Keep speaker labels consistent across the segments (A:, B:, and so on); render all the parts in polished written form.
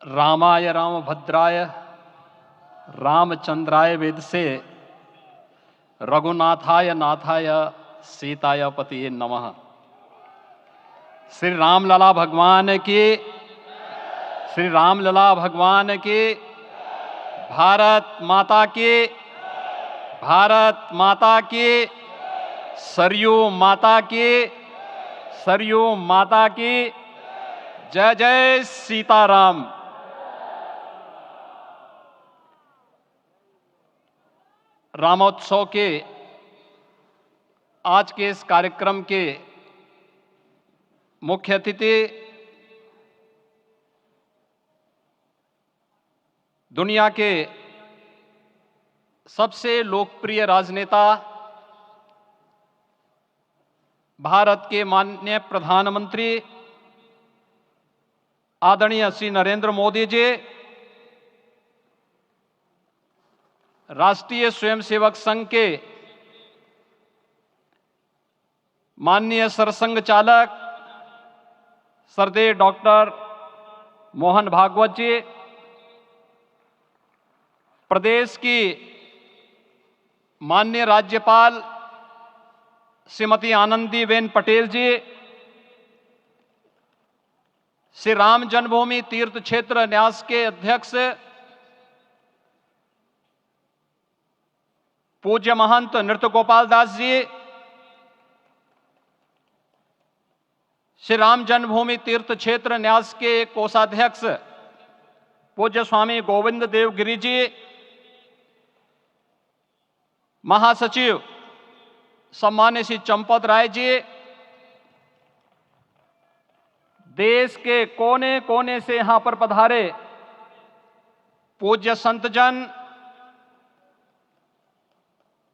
A: रामाय रामभद्राय रामचंद्राय वेदसे रघुनाथाय नाथाय सीताय पतिये नमः। श्री रामलला भगवान की, श्री रामलला भगवान की, भारत माता की, भारत माता की, सरयू माता की, सरयू माता की, जय जय सीताराम। रामोत्सव के आज के इस कार्यक्रम के मुख्य अतिथि दुनिया के सबसे लोकप्रिय राजनेता भारत के माननीय प्रधानमंत्री आदरणीय श्री नरेंद्र मोदी जी, राष्ट्रीय स्वयंसेवक संघ के माननीय सरसंघ चालक श्रद्धेय डॉक्टर मोहन भागवत जी, प्रदेश की माननीय राज्यपाल श्रीमती आनंदीबेन पटेल जी, श्री राम जन्मभूमि तीर्थ क्षेत्र न्यास के अध्यक्ष पूज्य महंत नृत्य गोपाल दास जी, श्री राम जन्मभूमि तीर्थ क्षेत्र न्यास के कोषाध्यक्ष पूज्य स्वामी गोविंद देव गिरि जी, महासचिव सम्मान्य श्री चंपत राय जी, देश के कोने कोने से यहां पर पधारे पूज्य संतजन,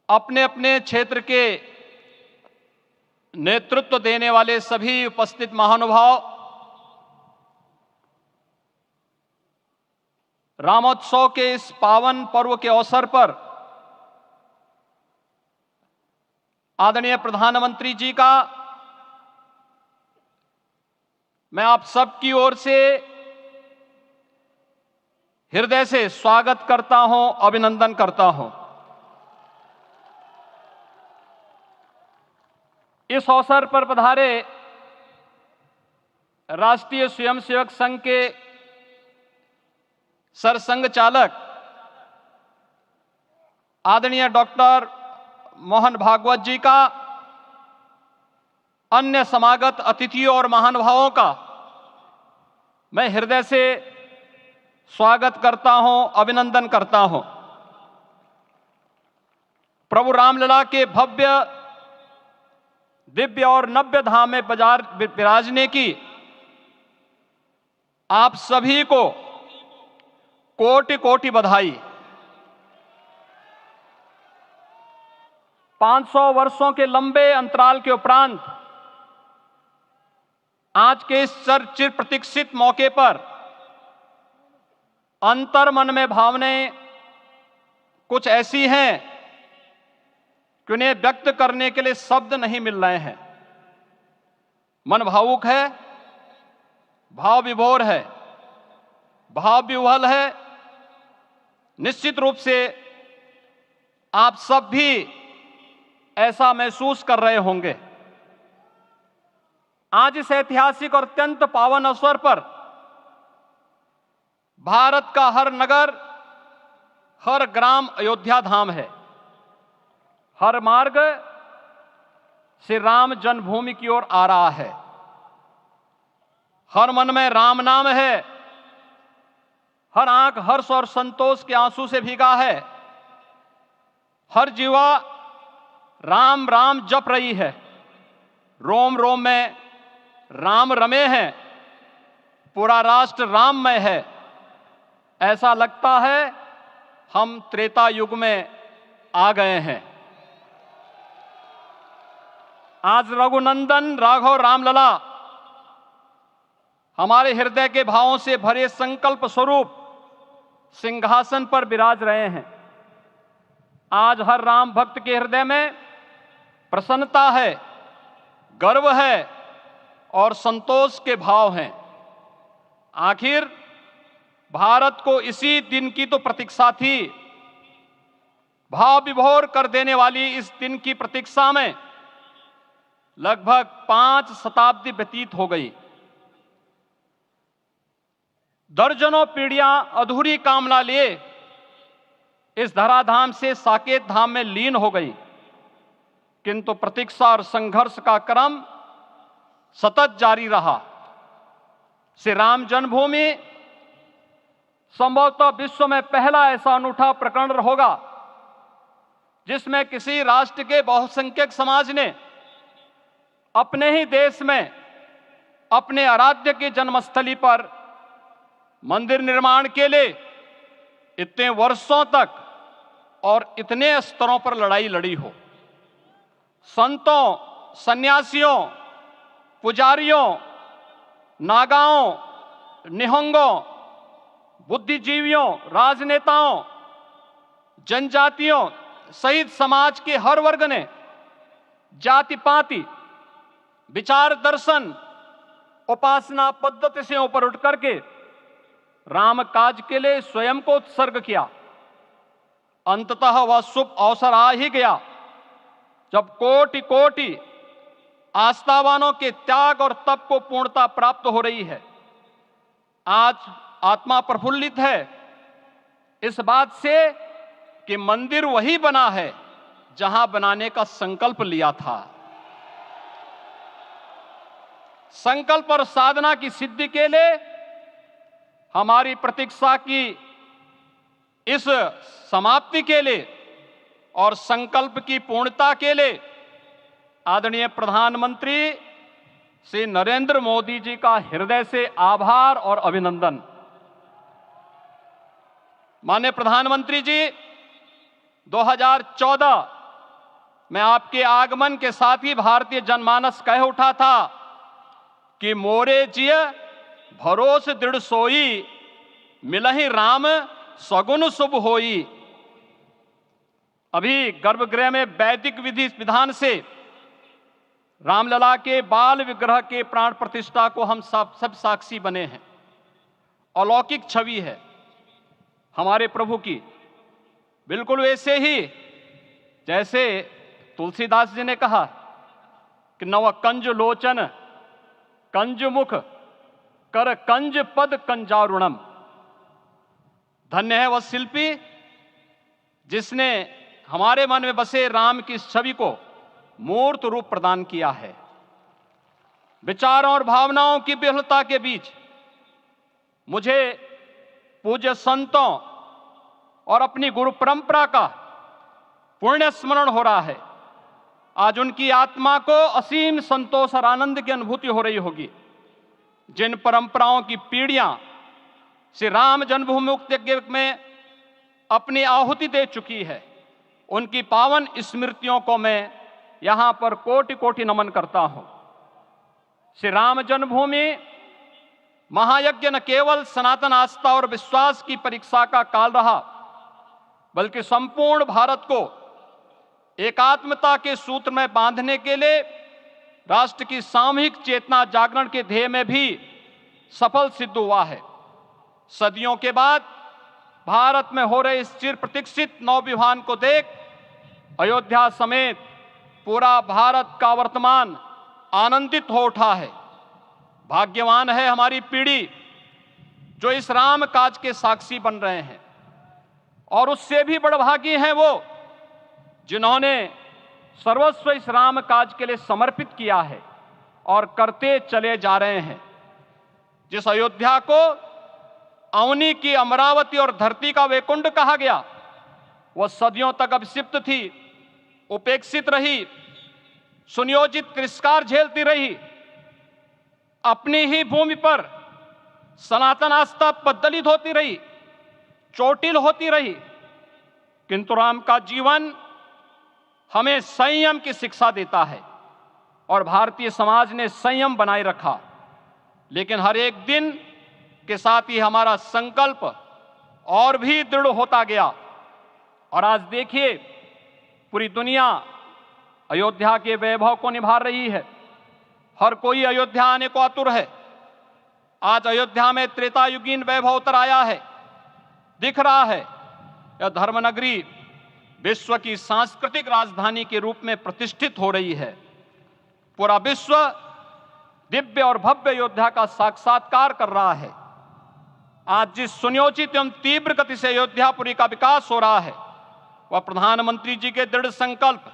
A: अपने अपने क्षेत्र के नेतृत्व देने वाले सभी उपस्थित महानुभाव, रामोत्सव के इस पावन पर्व के अवसर पर आदरणीय प्रधानमंत्री जी का मैं आप सबकी ओर से हृदय से स्वागत करता हूं, अभिनंदन करता हूं। इस अवसर पर पधारे राष्ट्रीय स्वयंसेवक संघ के सरसंघ चालक आदरणीय डॉक्टर मोहन भागवत जी का, अन्य समागत अतिथियों और महानुभावों का मैं हृदय से स्वागत करता हूं, अभिनंदन करता हूं। प्रभु रामलला के भव्य दिव्य और नव्य धाम में विराजने की आप सभी को कोटि कोटि बधाई। 500 वर्षों के लंबे अंतराल के उपरांत आज के इस चिर प्रतीक्षित मौके पर अंतर मन में भावनाएं कुछ ऐसी हैं कि उन्हें व्यक्त करने के लिए शब्द नहीं मिल रहे हैं। मन भावुक है, भाव विभोर है, भाव विह्वल है। निश्चित रूप से आप सब भी ऐसा महसूस कर रहे होंगे। आज इस ऐतिहासिक और अत्यंत पावन अवसर पर भारत का हर नगर, हर ग्राम अयोध्या धाम है। हर मार्ग श्री राम जन्मभूमि की ओर आ रहा है। हर मन में राम नाम है, हर आंख हर्ष और संतोष के आंसू से भीगा है। हर जीवा राम राम जप रही है। रोम रोम में राम रमे हैं, पूरा राष्ट्र राममय है। ऐसा लगता है हम त्रेता युग में आ गए हैं। आज रघुनंदन राघव रामलला हमारे हृदय के भावों से भरे संकल्प स्वरूप सिंहासन पर विराज रहे हैं। आज हर राम भक्त के हृदय में प्रसन्नता है, गर्व है और संतोष के भाव हैं। आखिर भारत को इसी दिन की तो प्रतीक्षा थी। भाव विभोर कर देने वाली इस दिन की प्रतीक्षा में लगभग 5 शताब्दी व्यतीत हो गई। दर्जनों पीढ़ियां अधूरी कामना लिए इस धराधाम से साकेत धाम में लीन हो गई, किंतु प्रतीक्षा और संघर्ष का क्रम सतत जारी रहा। श्री राम जन्मभूमि संभवतः विश्व में पहला ऐसा अनूठा प्रकरण होगा जिसमें किसी राष्ट्र के बहुसंख्यक समाज ने अपने ही देश में अपने आराध्य की जन्मस्थली पर मंदिर निर्माण के लिए इतने वर्षों तक और इतने स्तरों पर लड़ाई लड़ी हो। संतों, सन्यासियों, पुजारियों, नागाओं, निहंगों, बुद्धिजीवियों, राजनेताओं, जनजातियों सहित समाज के हर वर्ग ने जाति पाति, विचार दर्शन, उपासना पद्धति से ऊपर उठ करके राम काज के लिए स्वयं को उत्सर्ग किया। अंततः वह शुभ अवसर आ ही गया जब कोटि कोटि आस्थावानों के त्याग और तप को पूर्णता प्राप्त हो रही है। आज आत्मा प्रफुल्लित है इस बात से कि मंदिर वही बना है जहां बनाने का संकल्प लिया था। संकल्प और साधना की सिद्धि के लिए हमारी प्रतीक्षा की इस समाप्ति के लिए और संकल्प की पूर्णता के लिए आदरणीय प्रधानमंत्री श्री नरेंद्र मोदी जी का हृदय से आभार और अभिनंदन। माननीय प्रधानमंत्री जी, 2014 में आपके आगमन के साथ ही भारतीय जनमानस कह उठा था कि मोरे जिय भरोस दृढ़ सोई, मिलहि राम सगुन शुभ होई। अभी गर्भगृह में वैदिक विधि विधान से रामलला के बाल विग्रह के प्राण प्रतिष्ठा को हम सब साक्षी बने हैं। अलौकिक छवि है हमारे प्रभु की, बिल्कुल वैसे ही जैसे तुलसीदास जी ने कहा कि नव कंज लोचन कंज मुख कर कंज पद कंजारुणम। धन्य है वह शिल्पी जिसने हमारे मन में बसे राम की छवि को मूर्त रूप प्रदान किया है। विचारों और भावनाओं की विहलता के बीच मुझे पूज्य संतों और अपनी गुरु परंपरा का पुण्य स्मरण हो रहा है। आज उनकी आत्मा को असीम संतोष और आनंद की अनुभूति हो रही होगी। जिन परंपराओं की पीढ़ियां श्री राम जन्मभूमि मुक्ति यज्ञ में अपनी आहुति दे चुकी है, उनकी पावन स्मृतियों को मैं यहां पर कोटि कोटि नमन करता हूं। श्री राम जन्मभूमि महायज्ञ न केवल सनातन आस्था और विश्वास की परीक्षा का काल रहा, बल्कि संपूर्ण भारत को एकात्मता के सूत्र में बांधने के लिए राष्ट्र की सामूहिक चेतना जागरण के ध्येय में भी सफल सिद्ध हुआ है। सदियों के बाद भारत में हो रहे इस चिर प्रतीक्षित नवविवाह को देख अयोध्या समेत पूरा भारत का वर्तमान आनंदित हो उठा है। भाग्यवान है हमारी पीढ़ी जो इस राम काज के साक्षी बन रहे हैं, और उससे भी बड़भागी हैं वो जिन्होंने सर्वस्व इस राम काज के लिए समर्पित किया है और करते चले जा रहे हैं। जिस अयोध्या को अवनी की अमरावती और धरती का वैकुंठ कहा गया, वह सदियों तक अभिषिप्त थी, उपेक्षित रही, सुनियोजित तिरस्कार झेलती रही। अपनी ही भूमि पर सनातन आस्था पद्दलित होती रही, चोटिल होती रही, किंतु राम का जीवन हमें संयम की शिक्षा देता है और भारतीय समाज ने संयम बनाए रखा। लेकिन हर एक दिन के साथ ही हमारा संकल्प और भी दृढ़ होता गया, और आज देखिए पूरी दुनिया अयोध्या के वैभव को निभा रही है। हर कोई अयोध्या आने को आतुर है। आज अयोध्या में त्रेतायुगीन वैभव उतर आया है। दिख रहा है। यह धर्मनगरी विश्व की सांस्कृतिक राजधानी के रूप में प्रतिष्ठित हो रही है। पूरा विश्व दिव्य और भव्य अयोध्या का साक्षात्कार कर रहा है। आज जिस सुनियोजित एवं तीव्र गति से अयोध्यापुरी का विकास हो रहा है, वह प्रधानमंत्री जी के दृढ़ संकल्प,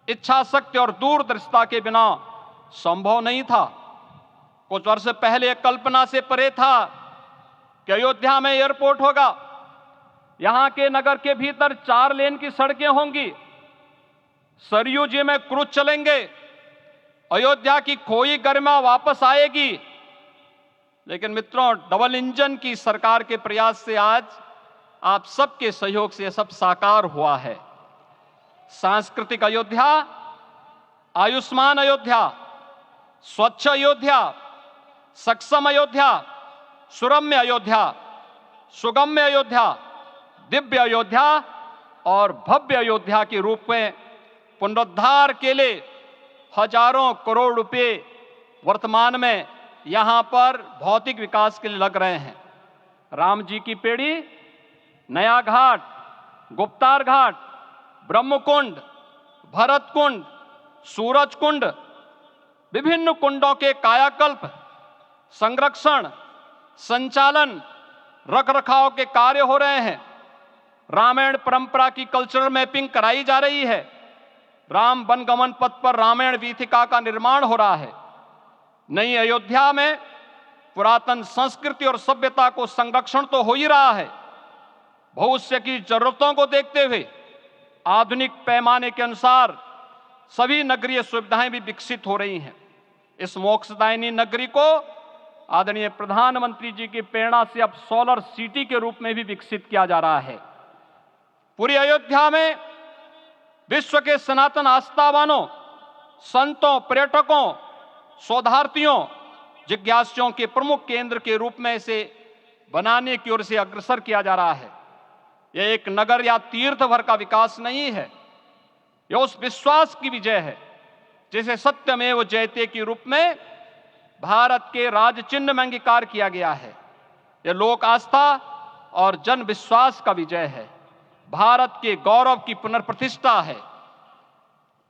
A: इच्छा शक्ति और दूरदर्शिता के बिना संभव नहीं था। कुछ वर्ष पहले कल्पना से परे था कि अयोध्या में एयरपोर्ट होगा, यहां के नगर के भीतर 4 लेन की सड़कें होंगी, सरयू जी में क्रूज चलेंगे, अयोध्या की खोई गरिमा वापस आएगी। लेकिन मित्रों, डबल इंजन की सरकार के प्रयास से आज आप सबके सहयोग से यह सब साकार हुआ है। सांस्कृतिक अयोध्या, आयुष्मान अयोध्या, स्वच्छ अयोध्या, सक्षम अयोध्या, सुरम्य अयोध्या, सुगम्य अयोध्या, दिव्य अयोध्या और भव्य अयोध्या के रूप में पुनरुद्धार के लिए हजारों करोड़ रुपए वर्तमान में यहां पर भौतिक विकास के लिए लग रहे हैं। राम जी की पेड़ी, नया घाट, गुप्तार घाट, ब्रह्मकुंड, भरत कुंड, सूरज कुंड, विभिन्न कुंडों के कायाकल्प, संरक्षण, संचालन, रखरखाव के कार्य हो रहे हैं। रामायण परंपरा की कल्चरल मैपिंग कराई जा रही है। राम वनगमन पथ पर रामायण वीथिका का निर्माण हो रहा है। नई अयोध्या में पुरातन संस्कृति और सभ्यता को संरक्षण तो हो ही रहा है, भविष्य की जरूरतों को देखते हुए आधुनिक पैमाने के अनुसार सभी नगरीय सुविधाएं भी विकसित हो रही हैं। इस मोक्षदायिनी नगरी को आदरणीय प्रधानमंत्री जी की प्रेरणा से अब सोलर सिटी के रूप में भी विकसित किया जा रहा है। पूरी अयोध्या में विश्व के सनातन आस्थावानों, संतों, पर्यटकों, शोधार्थियों, जिज्ञासुओं के प्रमुख केंद्र के रूप में इसे बनाने की ओर से अग्रसर किया जा रहा है। यह एक नगर या तीर्थ भर का विकास नहीं है, यह उस विश्वास की विजय है जिसे सत्यमेव जयते के रूप में भारत के राज चिन्ह में अंगीकार किया गया है। यह लोक आस्था और जन विश्वास का विजय है, भारत के गौरव की पुनर्प्रतिष्ठा है।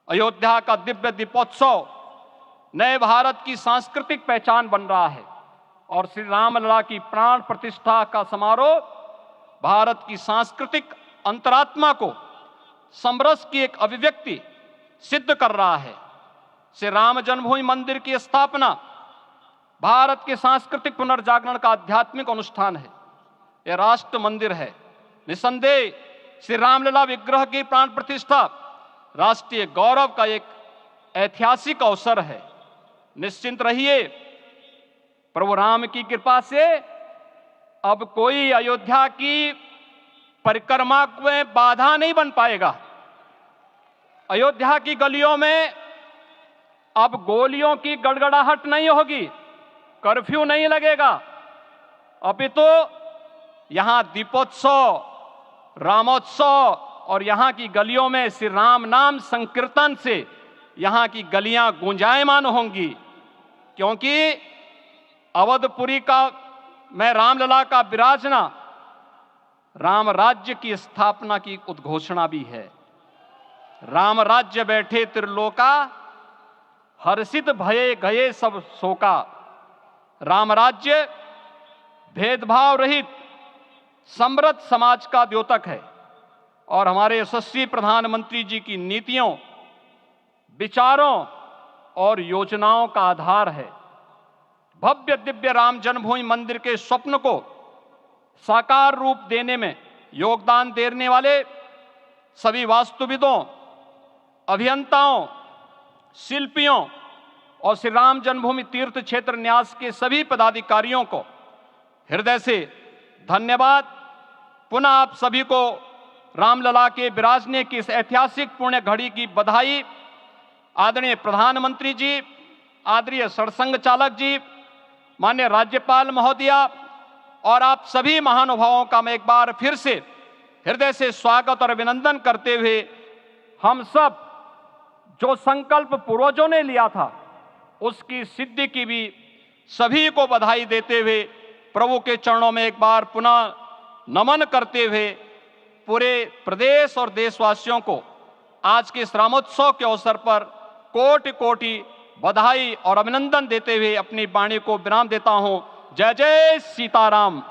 A: अयोध्या का दिव्य दीपोत्सव नए भारत की सांस्कृतिक पहचान बन रहा है और श्री रामलला की प्राण प्रतिष्ठा का समारोह भारत की सांस्कृतिक अंतरात्मा को समरस की एक अभिव्यक्ति सिद्ध कर रहा है। श्री राम जन्मभूमि मंदिर की स्थापना भारत के सांस्कृतिक पुनर्जागरण का आध्यात्मिक अनुष्ठान है। यह राष्ट्र मंदिर है। निसंदेह श्री रामलला विग्रह की प्राण प्रतिष्ठा राष्ट्रीय गौरव का एक ऐतिहासिक अवसर है। निश्चिंत रहिए, प्रभु राम की कृपा से अब कोई अयोध्या की परिक्रमा में बाधा नहीं बन पाएगा। अयोध्या की गलियों में अब गोलियों की गड़गड़ाहट नहीं होगी, कर्फ्यू नहीं लगेगा, अपितु यहां दीपोत्सव, रामोत्सव और यहां की गलियों में श्री राम नाम संकीर्तन से यहां की गलियां गुंजायमान होंगी, क्योंकि अवधपुरी का में रामलला का विराजना राम राज्य की स्थापना की उद्घोषणा भी है। राम राज्य बैठे त्रिलोका, हर्षित भये गए सब शोका। राम राज्य भेदभाव रहित समृद्ध समाज का द्योतक है और हमारे यशस्वी प्रधानमंत्री जी की नीतियों, विचारों और योजनाओं का आधार है। भव्य दिव्य राम जन्मभूमि मंदिर के स्वप्न को साकार रूप देने में योगदान देने वाले सभी वास्तुविदों, अभियंताओं, शिल्पियों और श्री राम जन्मभूमि तीर्थ क्षेत्र न्यास के सभी पदाधिकारियों को हृदय से धन्यवाद। पुनः आप सभी को रामलला के विराजने की इस ऐतिहासिक पुण्य घड़ी की बधाई। आदरणीय प्रधानमंत्री जी, आदरणीय सरसंघ चालक जी, माननीय राज्यपाल महोदया और आप सभी महानुभावों का मैं एक बार फिर से हृदय से स्वागत और अभिनंदन करते हुए हम सब जो संकल्प पूर्वजों ने लिया था उसकी सिद्धि की भी सभी को बधाई देते हुए प्रभु के चरणों में एक बार पुनः नमन करते हुए पूरे प्रदेश और देशवासियों को आज के इस रामोत्सव के अवसर पर कोटि कोटि बधाई और अभिनंदन देते हुए अपनी वाणी को विराम देता हूं। जय जय सीताराम।